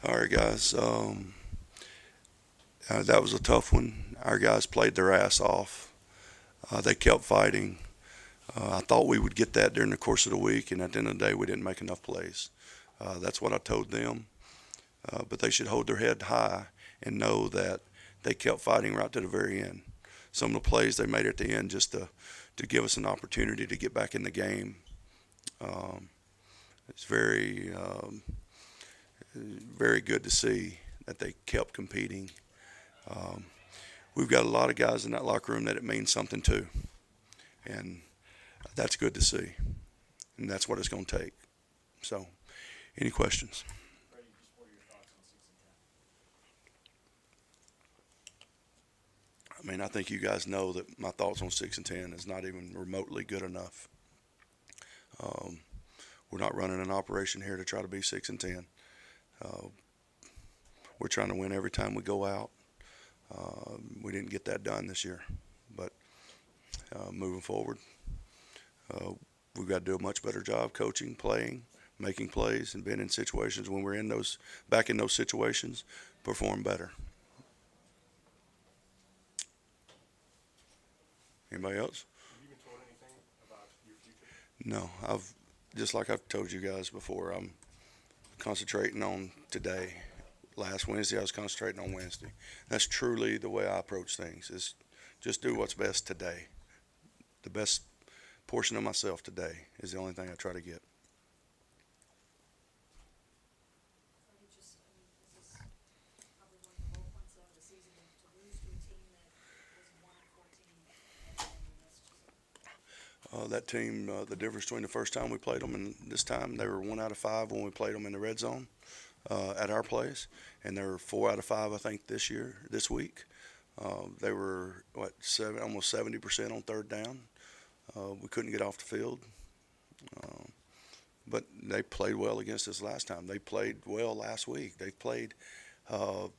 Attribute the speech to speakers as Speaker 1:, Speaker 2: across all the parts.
Speaker 1: All right, guys. That was a tough one. Our guys played their ass off. They kept fighting. I thought we would get that during the course of the week, and at the end of the day, we didn't make enough plays. That's what I told them. But they should hold their head high and know that they kept fighting right to the very end. Some of the plays they made at the end just to give us an opportunity to get back in the game. Um, it's very good to see that they kept competing. Um, we've got a lot of guys in that locker room that it means something to, and that's good to see. And that's what it's going to take. So, any questions?
Speaker 2: Freddie, just what are your thoughts on 6 and 10?
Speaker 1: I mean, I think you guys know that my thoughts on 6 and 10 is not even remotely good enough. Um, we're not running an operation here to try to be 6 and 10. Uh, we're trying to win every time we go out. We didn't get that done this year, but moving forward, we've got to do a much better job coaching, playing, making plays, and being in situations when we're back in those situations, perform better. Anybody else?
Speaker 2: Have you been told anything about your future?
Speaker 1: No, just like I've told you guys before, I'm concentrating on today. Last Wednesday, I was concentrating on Wednesday. That's truly the way I approach things. Is just do what's best today. The best portion of myself today is the only thing I try to get. That team, the difference between the first time we played them and this time, they were 1 out of 5 when we played them in the red zone at our place, and they were 4 out of 5, I think, this week. They were almost 70% on third down. We couldn't get off the field, but they played well against us last time. They played well last week. They've played well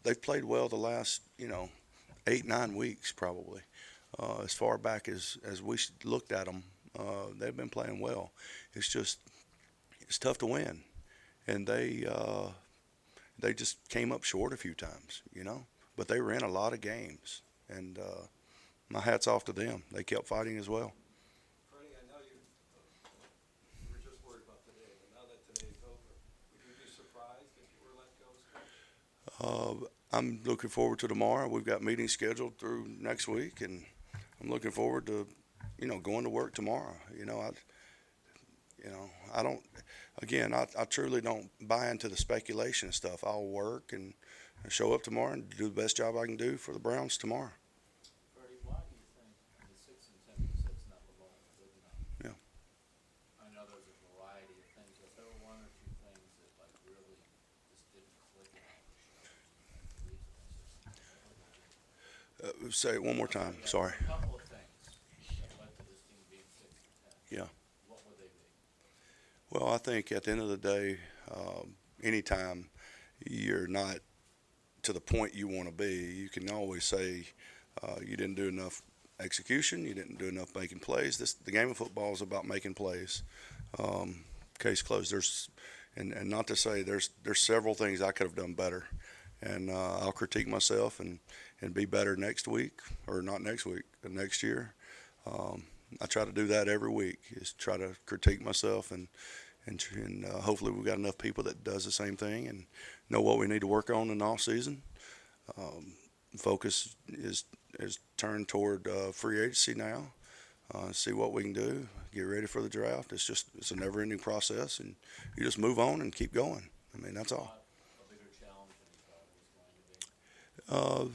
Speaker 1: the last 8-9 weeks probably. As far back as we looked at them, they've been playing well. It's tough to win, and they just came up short a few times. But they were in a lot of games, and my hat's off to them. They kept fighting as well.
Speaker 3: Freddie, I know you were just worried about today, but now that today's over, would you be surprised if you were let go as coach?
Speaker 1: I'm looking forward to tomorrow. We've got meetings scheduled through next week, and I'm looking forward to going to work tomorrow. I don't. Again, I truly don't buy into the speculation stuff. I'll work and show up tomorrow and do the best job I can do for the Browns tomorrow.
Speaker 2: Freddie, why do you think the 6 and 10 you said is not alone good enough?
Speaker 1: Yeah.
Speaker 2: I know there's a variety of things, but there were one or two things that like really just didn't click in all the
Speaker 1: Say it one more time. Sorry.
Speaker 2: A couple of things that led to this team being 6 and 10.
Speaker 1: Yeah.
Speaker 2: What would they be?
Speaker 1: Well, I think at the end of the day, anytime you're not to the point you want to be, you can always say you didn't do enough execution, you didn't do enough making plays. The game of football is about making plays. Case closed. And not to say there's several things I could have done better, and I'll critique myself and be better next week, or not next week, but next year. I try to do that every week. Is try to critique myself and hopefully we've got enough people that does the same thing and know what we need to work on in the off season. Focus is turned toward free agency now. See what we can do. Get ready for the draft. It's a never-ending process, and you just move on and keep going. I mean, that's all.
Speaker 2: A bigger challenge than you thought it was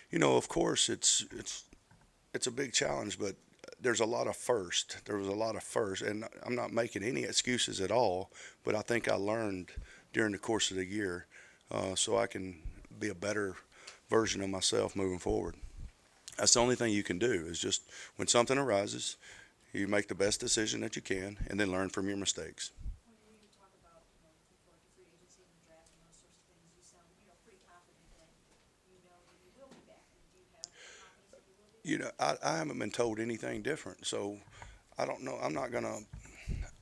Speaker 2: going to be.
Speaker 1: Of course, it's a big challenge, but there's a lot of first. There was a lot of first, and I'm not making any excuses at all. But I think I learned during the course of the year, so I can be a better version of myself moving forward. That's the only thing you can do is just when something arises, you make the best decision that you can, and then learn from your mistakes.
Speaker 4: When you talk about, looking forward to free agency and the draft and those sorts of things, you sound, pretty confident that you know that you will be back. Do you have confidence that you will be back?
Speaker 1: I haven't been told anything different, so I don't know.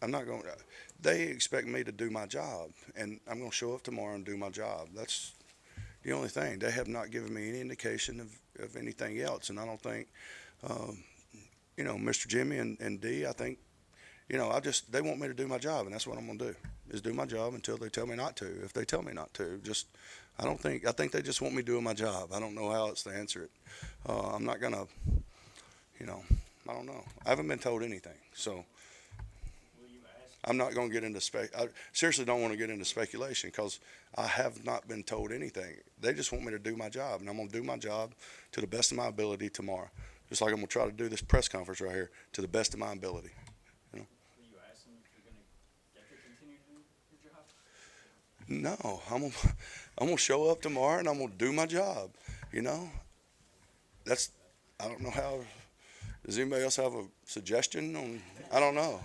Speaker 1: I'm not going to. They expect me to do my job, and I'm going to show up tomorrow and do my job. That's the only thing. They have not given me any indication of anything else, and I don't think, um, Mr. Jimmy and D, I think, they want me to do my job, and that's what I'm going to do, is do my job until they tell me not to. If they tell me not to, I think they just want me doing my job. I don't know how else to answer it. I'm not going to, I don't know. I haven't been told anything, so. I'm not going to get into I seriously don't want to get into speculation because I have not been told anything. They just want me to do my job, and I'm going to do my job to the best of my ability tomorrow. Just like I'm going to try to do this press conference right here to the best of my ability.
Speaker 2: Will you ask them if you're going to get to continue to do your job?
Speaker 1: No, I'm going to show up tomorrow and I'm going to do my job. I don't know how. Does anybody else have a suggestion on? I don't know.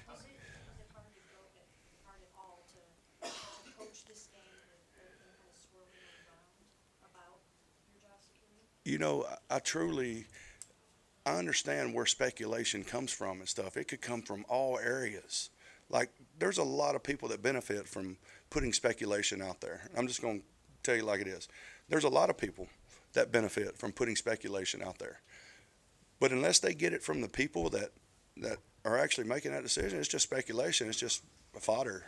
Speaker 4: Was it hard at all to coach this game with everything kind of swirling around about your job security?
Speaker 1: I understand where speculation comes from and stuff. It could come from all areas. Like, there's a lot of people that benefit from putting speculation out there. I'm just going to tell you like it is. There's a lot of people that benefit from putting speculation out there. But unless they get it from the people that are actually making that decision, it's just speculation. It's just fodder,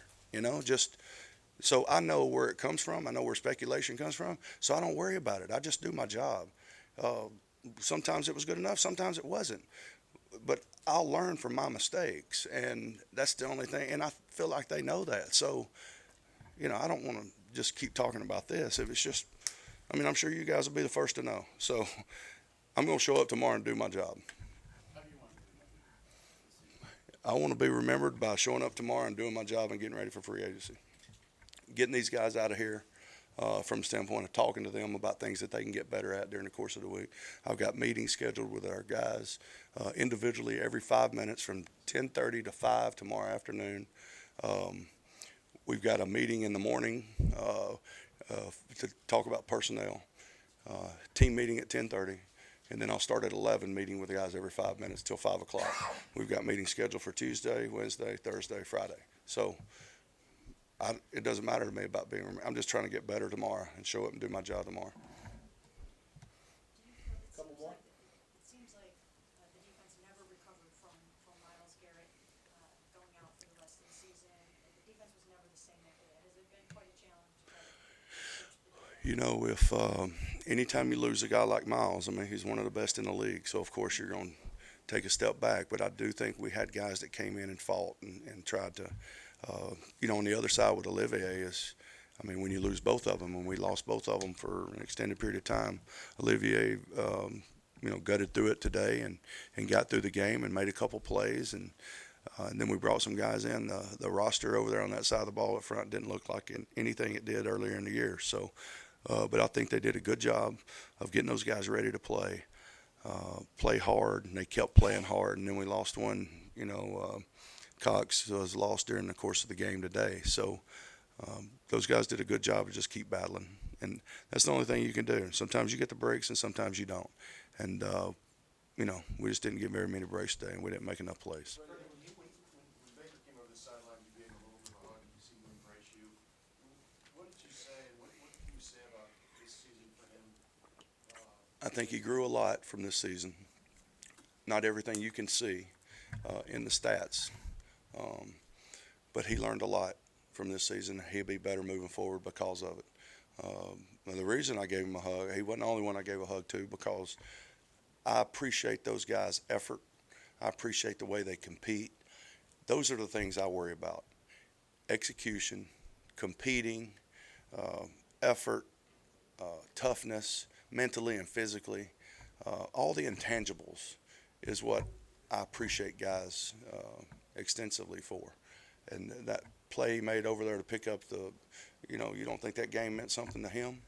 Speaker 1: so I know where it comes from. I know where speculation comes from. So I don't worry about it. I just do my job. Sometimes it was good enough. Sometimes it wasn't. But I'll learn from my mistakes, and that's the only thing. And I feel like they know that. So, I don't want to just keep talking about this. If it's just, I'm sure you guys will be the first to know. So I'm going to show up tomorrow and do my job.
Speaker 2: How do you want to do that?
Speaker 1: I want to be remembered by showing up tomorrow and doing my job and getting ready for free agency. Getting these guys out of here from the standpoint of talking to them about things that they can get better at during the course of the week. I've got meetings scheduled with our guys individually every 5 minutes from 10:30 to 5 tomorrow afternoon. We've got a meeting in the morning to talk about personnel. Team meeting at 10:30. And then I'll start at 11, meeting with the guys every 5 minutes till 5 o'clock. We've got meetings scheduled for Tuesday, Wednesday, Thursday, Friday. So it doesn't matter to me about being – I'm just trying to get better tomorrow and show up and do my job tomorrow.
Speaker 4: It seems like the defense never recovered from Myles Garrett going out for the rest of the season. The defense was never the same after that. Has it been quite a challenge to try to coach the defense?
Speaker 1: If anytime you lose a guy like Myles, he's one of the best in the league. So, of course, you're going to take a step back. But I do think we had guys that came in and fought and tried to, on the other side with Olivier is, when you lose both of them, and we lost both of them for an extended period of time, Olivier, gutted through it today and got through the game and made a couple plays. And then we brought some guys in. The roster over there on that side of the ball up front didn't look like anything it did earlier in the year. So, but I think they did a good job of getting those guys ready to play hard, and they kept playing hard. And then we lost one, Cox was lost during the course of the game today. So those guys did a good job of just keep battling. And that's the only thing you can do. Sometimes you get the breaks and sometimes you don't. And, we just didn't get very many breaks today, and we didn't make enough plays.
Speaker 5: When Baker came over the sideline, you gave him a little bit of a hug, and you see him embrace you. What did you say, and what can you say about this season for him?
Speaker 1: I think he grew a lot from this season. Not everything you can see in the stats, but he learned a lot from this season. He'll be better moving forward because of it. The reason I gave him a hug, he wasn't the only one I gave a hug to, because I appreciate those guys' effort. I appreciate the way they compete. Those are the things I worry about. Execution, competing, effort, toughness, mentally and physically. All the intangibles is what I appreciate guys extensively for. And that play he made over there to pick up you don't think that game meant something to him?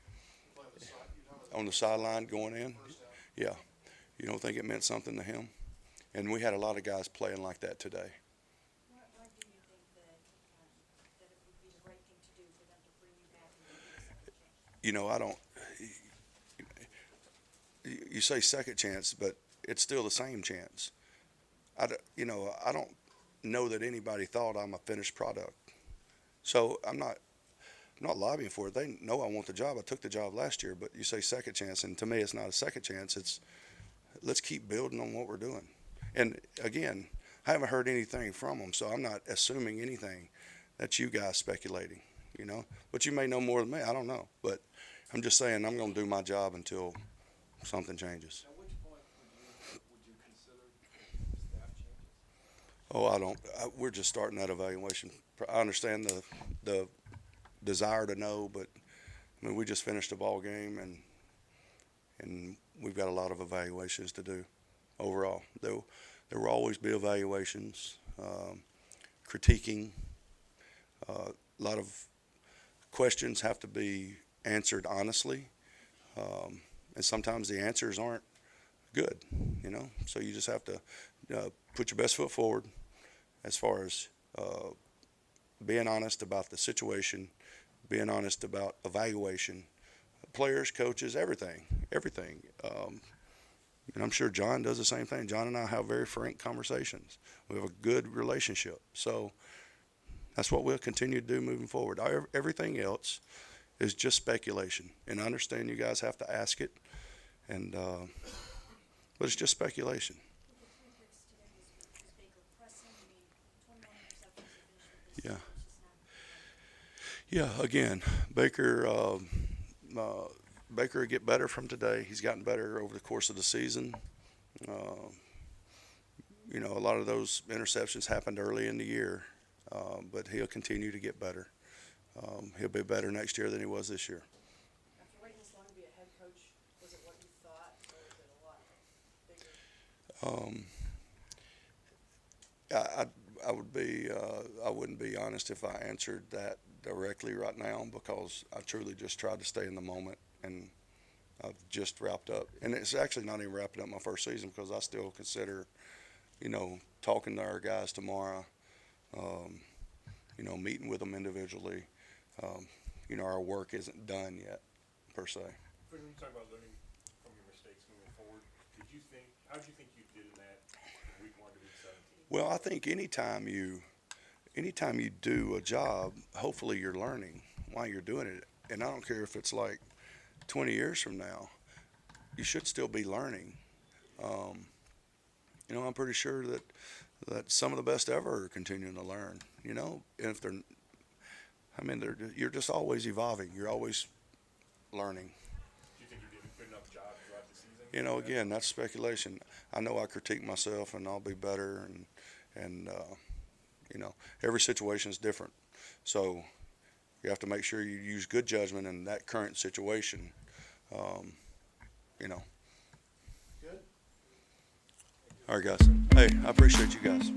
Speaker 1: On the sideline going in? Yeah. You don't think it meant something to him? And we had a lot of guys playing like that today.
Speaker 4: Why do you think that it would be the right thing to do for them to bring you back and give you a second chance?
Speaker 1: You say second chance, but it's still the same chance. know that anybody thought I'm a finished product. So I'm not lobbying for it. They know I want the job. I took the job last year, but you say second chance, and to me it's not a second chance. It's let's keep building on what we're doing. And again, I haven't heard anything from them, so I'm not assuming anything. That's you guys speculating, you know. But you may know more than me. I don't know. But I'm just saying I'm going to do my job until something changes.
Speaker 3: At which point would you consider staff changes?
Speaker 1: Oh, we're just starting that evaluation. I understand the desire to know, but I mean, we just finished a ball game, and we've got a lot of evaluations to do overall. There will always be evaluations, critiquing. A lot of questions have to be answered honestly, and sometimes the answers aren't good, you know. So you just have to put your best foot forward as far as being honest about the situation, being honest about evaluation, players, coaches, everything. And I'm sure John does the same thing. John and I have very frank conversations. We have a good relationship. So that's what we'll continue to do moving forward. Everything else is just speculation. And I understand you guys have to ask it, and but it's just speculation. Yeah. Yeah, again, Baker will get better from today. He's gotten better over the course of the season. You know, a lot of those interceptions happened early in the year, but he'll continue to get better. He'll be better next year than he was this year.
Speaker 6: After waiting this long to be a head coach, was it what you thought, or was it a lot bigger?
Speaker 1: I wouldn't be honest if I answered that directly right now, because I truly just tried to stay in the moment, and I've just wrapped up. And it's actually not even wrapping up my first season, because I still consider, you know, talking to our guys tomorrow, you know, meeting with them individually. You know, our work isn't done yet, per se.
Speaker 7: When you talk about learning from your mistakes moving forward, how did you think you did in that from week 1 to week 17?
Speaker 1: Well, I think anytime you do a job, hopefully you're learning while you're doing it. And I don't care if it's like 20 years from now, you should still be learning. You know, I'm pretty sure that some of the best ever are continuing to learn, you know, and if you're just always evolving. You're always learning.
Speaker 7: Do you think you did a good enough job throughout the season?
Speaker 1: You know, again, that's speculation. I know I critique myself, and I'll be better, and you know, every situation is different. So you have to make sure you use good judgment in that current situation. You know.
Speaker 3: Good.
Speaker 1: All right, guys. Hey, I appreciate you guys.